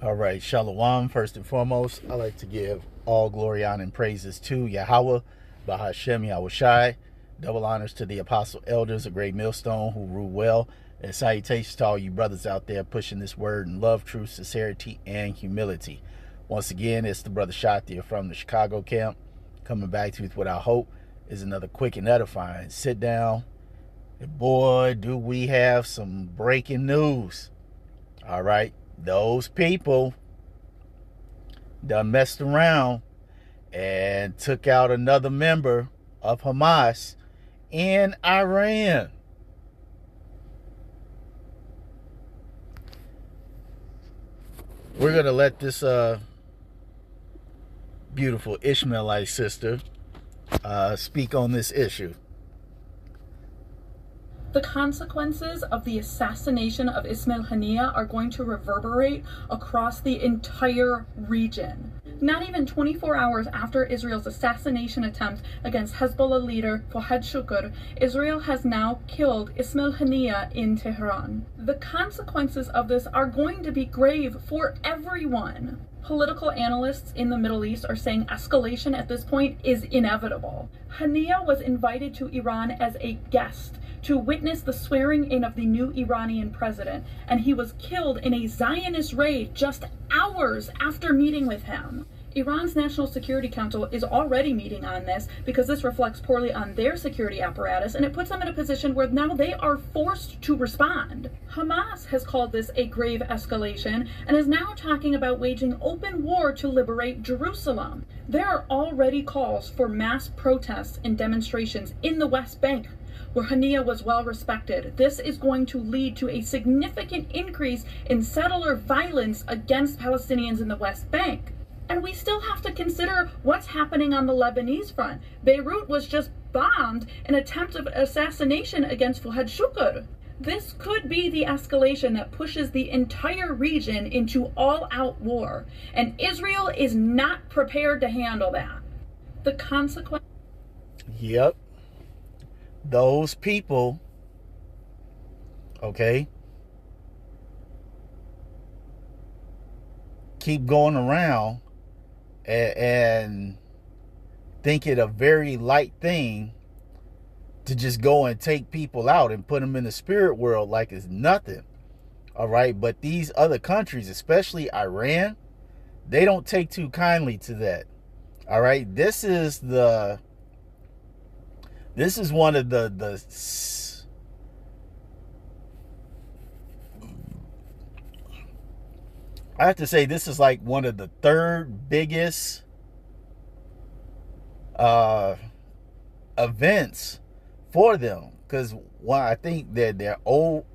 All right, Shalom. First and foremost, I like to give all glory, honor, and praises to Yahweh, Bahashem Yahushai. Double honors to the apostle elders of Great Millstone who rule well. And salutations to all you brothers out there pushing this word in love, truth, sincerity, and humility. Once again, it's the brother Shatia from the Chicago camp, coming back to you with what I hope is another quick and edifying sit down. And boy, do we have some breaking news. All right. Those people done messed around and took out another member of Hamas in Iran. We're going to let this beautiful Ishmaelite sister speak on this issue. The consequences of the assassination of Ismail Haniyeh are going to reverberate across the entire region. Not even 24 hours after Israel's assassination attempt against Hezbollah leader Fouad Shukr, Israel has now killed Ismail Haniyeh in Tehran. The consequences of this are going to be grave for everyone. Political analysts in the Middle East are saying escalation at this point is inevitable. Haniyeh was invited to Iran as a guest to witness the swearing in of the new Iranian president, and he was killed in a Zionist raid just hours after meeting with him. Iran's National Security Council is already meeting on this because this reflects poorly on their security apparatus, and it puts them in a position where now they are forced to respond. Hamas has called this a grave escalation and is now talking about waging open war to liberate Jerusalem. There are already calls for mass protests and demonstrations in the West Bank, where Haniyeh was well respected. This is going to lead to a significant increase in settler violence against Palestinians in the West Bank. And we still have to consider what's happening on the Lebanese front. Beirut was just bombed in an attempt of assassination against Fouad Shukr. This could be the escalation that pushes the entire region into all-out war, and Israel is not prepared to handle that. The consequence... Yep. Those people, okay, keep going around and think it a very light thing to just go and take people out and put them in the spirit world like it's nothing. All right. But these other countries, especially Iran, they don't take too kindly to that. All right. This is one of the I have to say, this is like one of the third biggest events for them. Because I think that they're old.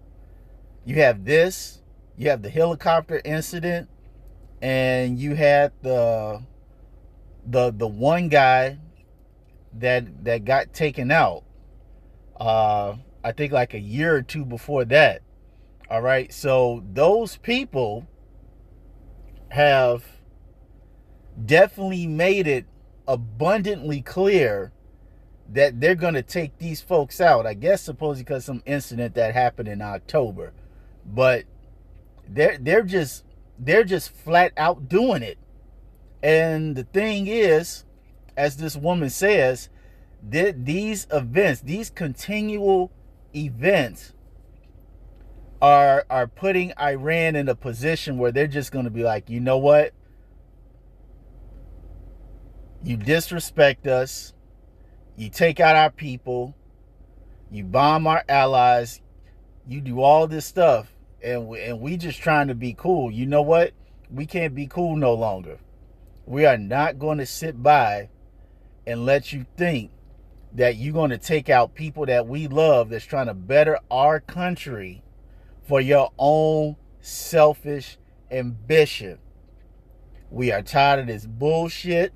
You have this, you have the helicopter incident, and you had the one guy that got taken out. I think like a year or two before that. All right. So those people have definitely made it abundantly clear that they're going to take these folks out. I guess supposedly because some incident that happened in October, but they're just flat out doing it. And the thing is, as this woman says, these events, these continual events are putting Iran in a position where they're just going to be like, you know what? You disrespect us. You take out our people. You bomb our allies. You do all this stuff. And we just trying to be cool. You know what? We can't be cool no longer. We are not going to sit by and let you think that you're going to take out people that we love that's trying to better our country for your own selfish ambition. We are tired of this bullshit,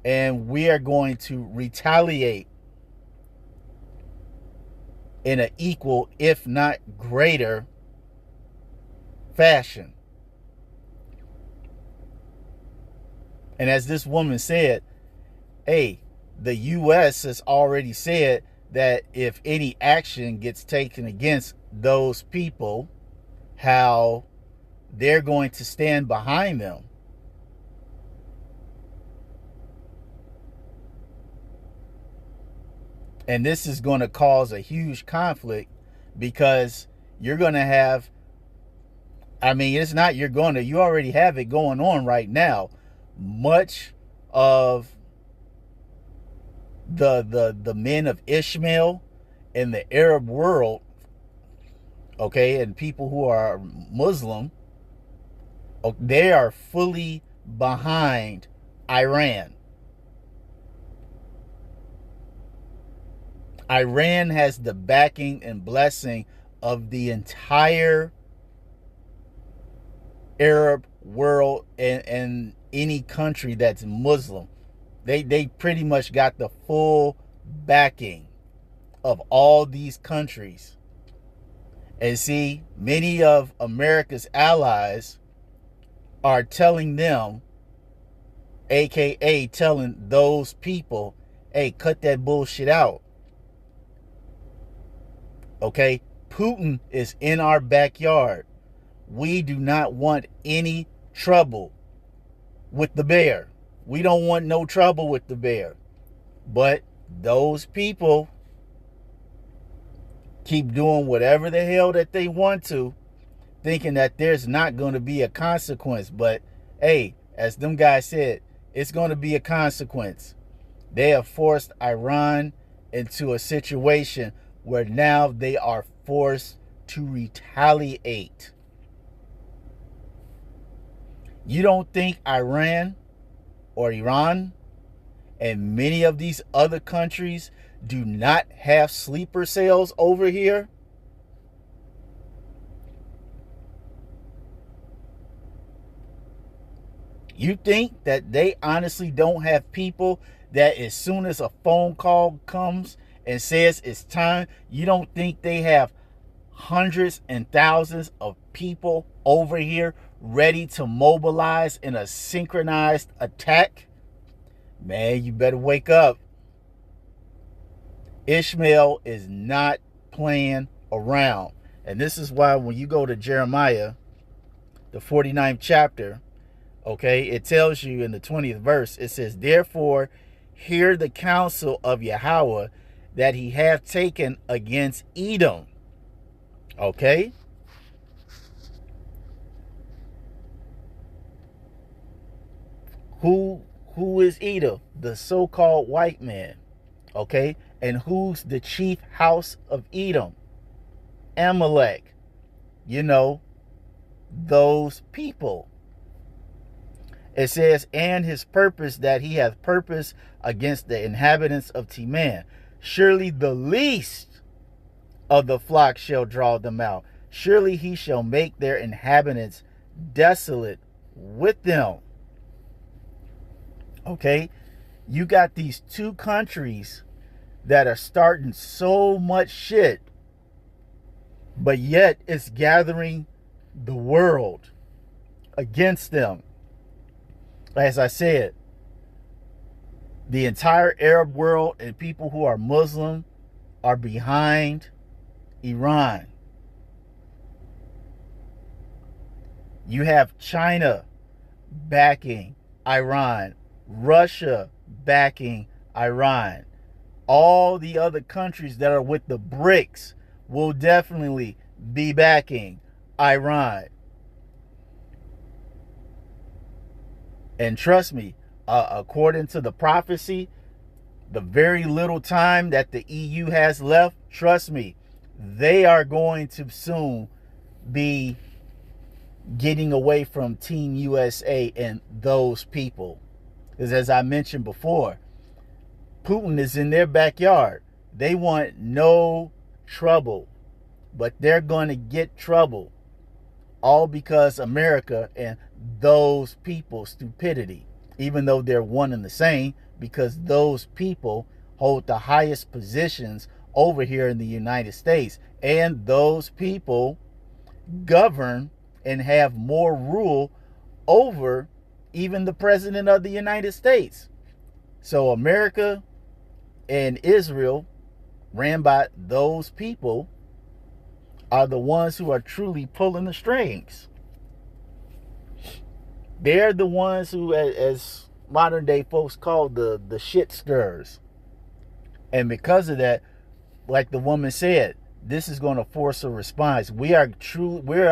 and we are going to retaliate in an equal, if not greater, fashion. And as this woman said, hey, the U.S. has already said that if any action gets taken against those people, how they're going to stand behind them. And this is going to cause a huge conflict, because you're going to have, I mean, it's not you already have it going on right now. Much of the men of Ishmael in the Arab world, okay, and people who are Muslim, they are fully behind Iran. Iran has the backing and blessing of the entire Arab world and any country that's Muslim. They pretty much got the full backing of all these countries. And see, many of America's allies are telling them, aka telling those people, hey, cut that bullshit out. Okay, Putin is in our backyard. We do not want any trouble with the bear. We don't want no trouble with the bear. But those people keep doing whatever the hell that they want to, thinking that there's not going to be a consequence. But hey, as them guys said, it's going to be a consequence. They have forced Iran into a situation where now they are forced to retaliate. You don't think Iran or Iran and many of these other countries do not have sleeper cells over here? You think that they honestly don't have people that as soon as a phone call comes and says it's time, you don't think they have hundreds and thousands of people over here ready to mobilize in a synchronized attack? Man, you better wake up. Ishmael is not playing around. And this is why when you go to Jeremiah, the 49th chapter, okay, it tells you in the 20th verse, it says, therefore, hear the counsel of Yahweh that he hath taken against Edom. Okay? Who is Edom? The so-called white man. Okay? And who's the chief house of Edom? Amalek. You know, those people. It says, and his purpose that he hath purpose against the inhabitants of Teman. Surely the least of the flock shall draw them out. Surely he shall make their inhabitants desolate with them. Okay? You got these two countries that are starting so much shit, but yet it's gathering the world against them. As I said, the entire Arab world and people who are Muslim are behind Iran. You have China backing Iran, Russia backing Iran. All the other countries that are with the BRICS will definitely be backing Iran. And trust me, according to the prophecy, the very little time that the EU has left, trust me, they are going to soon be getting away from Team USA and those people. Because as I mentioned before, Putin is in their backyard. They want no trouble, but they're going to get trouble. All because America and those people's stupidity, even though they're one and the same, because those people hold the highest positions over here in the United States, and those people govern and have more rule over even the president of the United States. So America and Israel, ran by those people, are the ones who are truly pulling the strings. They're the ones who, as modern day folks call the shit stirrers. And because of that, like the woman said, this is going to force a response. We are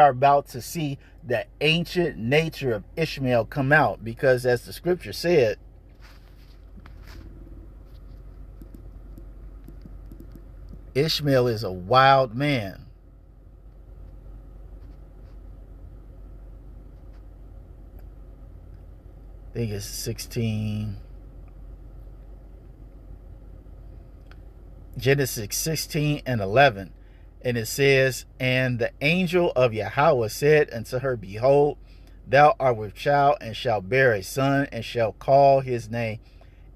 about to see the ancient nature of Ishmael come out, because as the scripture said, Ishmael is a wild man. I think it's 16. Genesis 16 and 11. And it says, and the angel of Yahweh said unto her, behold, thou art with child, and shalt bear a son, and shalt call his name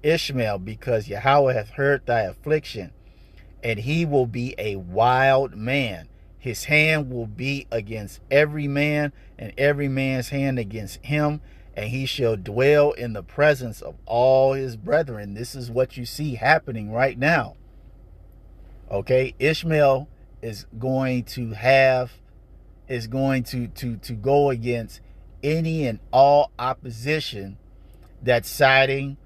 Ishmael, because Yahweh hath heard thy affliction. And he will be a wild man. His hand will be against every man, and every man's hand against him. And he shall dwell in the presence of all his brethren. This is what you see happening right now. Okay, Ishmael is going to go against any and all opposition that's siding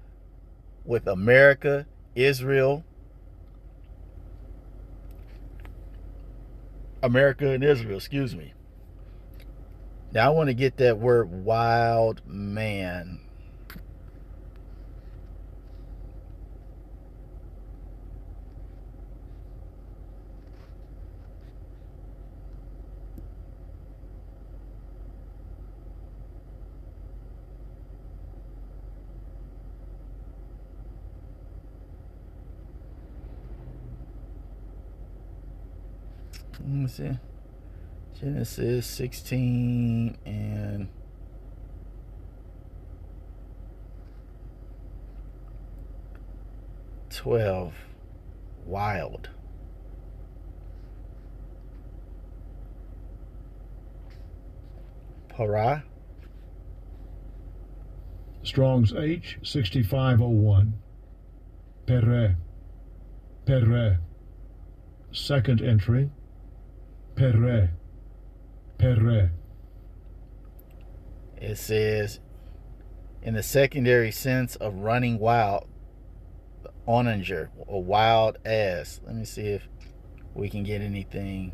with America, Israel, excuse me. Now I want to get that word wild man. Let me see. Genesis 16 and 12. Wild. Para. Strong's H 6501. Pere. Pere. Second entry. Pere. Pere. It says, in the secondary sense of running wild, onager, or wild ass. Let me see if we can get anything.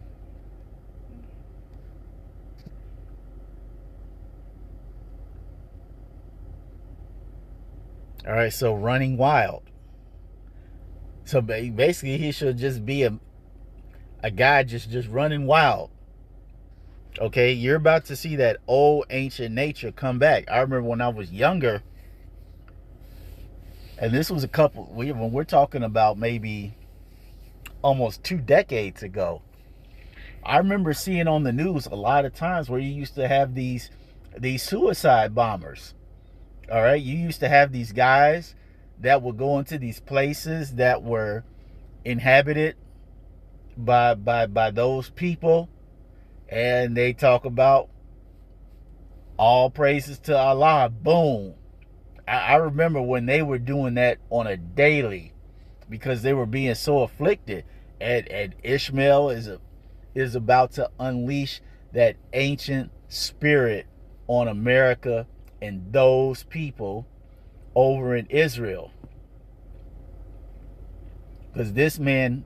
All right, so running wild. So basically, he should just be a guy just running wild. Okay, you're about to see that old ancient nature come back. I remember when I was younger, and this was when we're talking about maybe almost 2 decades ago. I remember seeing on the news a lot of times where you used to have these suicide bombers. All right, you used to have these guys that would go into these places that were inhabited by those people, and they talk about all praises to Allah. Boom. I remember when they were doing that on a daily, because they were being so afflicted. And Ishmael is about to unleash that ancient spirit on America and those people over in Israel. Because this man,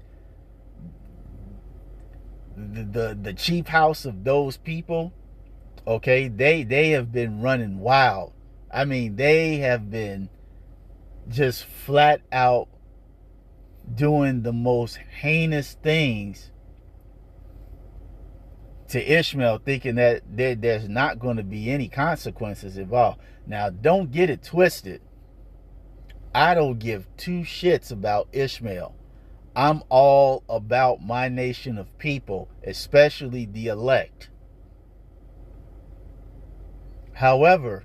the chief house of those people, okay, they have been running wild. I mean, they have been just flat out doing the most heinous things to Ishmael, thinking that there's not going to be any consequences involved. Now, don't get it twisted. I don't give 2 shits about Ishmael. I'm all about my nation of people, especially the elect. However,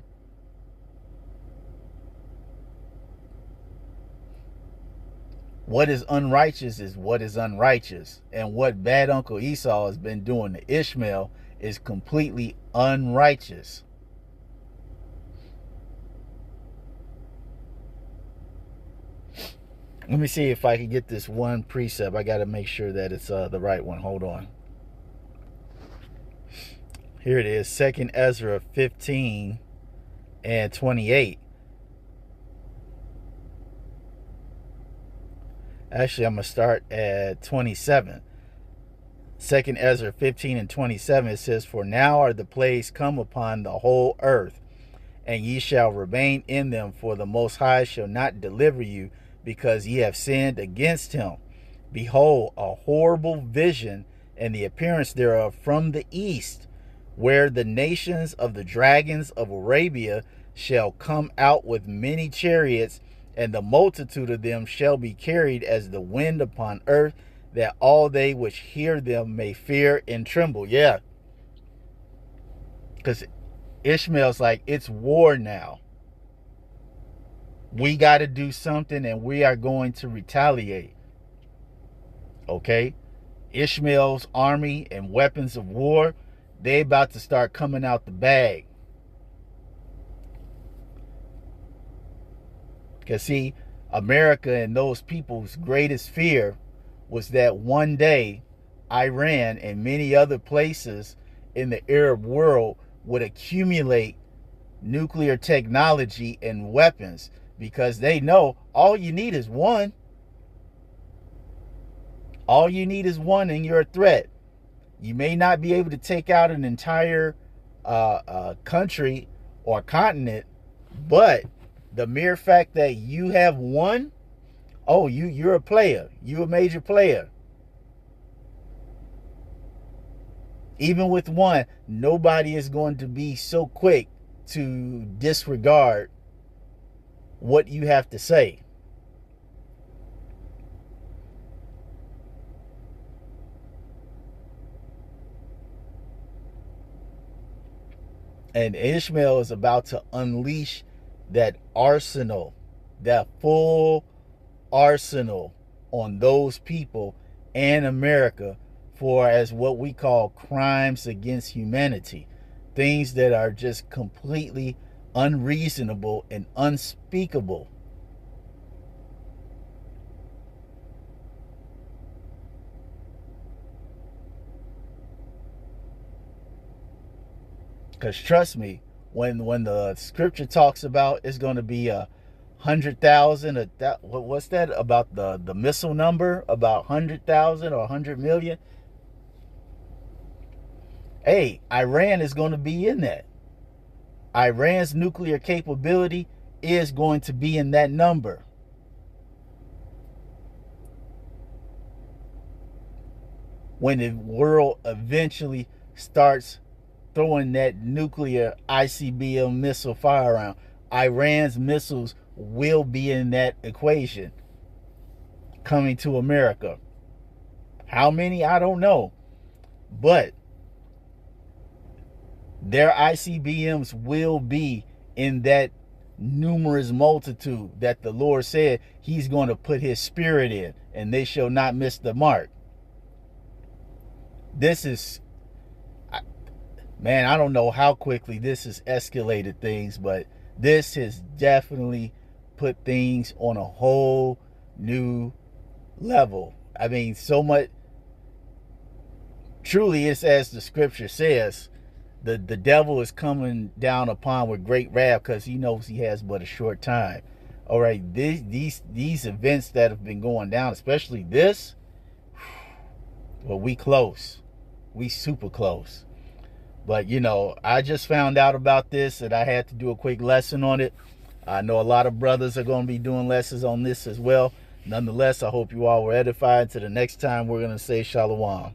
what is unrighteous is what is unrighteous. And what bad Uncle Esau has been doing to Ishmael is completely unrighteous. Let me see if I can get this one precept. I got to make sure that it's the right one. Hold on. Here it is. 2nd Ezra 15 and 28. Actually, I'm going to start at 27. 2nd Ezra 15 and 27, it says, "For now are the plagues come upon the whole earth, and ye shall remain in them, for the Most High shall not deliver you, because ye have sinned against him. Behold, a horrible vision, and the appearance thereof from the east, where the nations of the dragons of Arabia shall come out with many chariots, and the multitude of them shall be carried as the wind upon earth, that all they which hear them may fear and tremble." Yeah. Because Ishmael's like, it's war now. We got to do something, and we are going to retaliate. Okay? Ishmael's army and weapons of war, they about to start coming out the bag. Because see, America and those people's greatest fear was that one day Iran and many other places in the Arab world would accumulate nuclear technology and weapons, because they know all you need is one. All you need is one, and you're a threat. You may not be able to take out an entire country or continent, but the mere fact that you have one, oh, you're a player. You're a major player. Even with one, nobody is going to be so quick to disregard what you have to say. And Ishmael is about to unleash that arsenal, that full arsenal on those people and America for as what we call crimes against humanity. Things that are just completely unreasonable and unspeakable. Because trust me, when the scripture talks about it's going to be 100,000, what's that about the missile number, about 100,000 or 100 million? Hey, Iran is going to be in that. Iran's nuclear capability is going to be in that number. When the world eventually starts throwing that nuclear ICBM missile fire around, Iran's missiles will be in that equation coming to America. How many? I don't know. But their ICBMs will be in that numerous multitude that the Lord said he's going to put his spirit in, and they shall not miss the mark. This is, man, I don't know how quickly this has escalated things, but this has definitely put things on a whole new level. I mean, so much. Truly, it's as the scripture says, the devil is coming down upon with great wrath, because he knows he has but a short time. All right, these events that have been going down, especially this, well, we close. We super close. But, you know, I just found out about this and I had to do a quick lesson on it. I know a lot of brothers are going to be doing lessons on this as well. Nonetheless, I hope you all were edified. Till the next time, we're going to say shalom.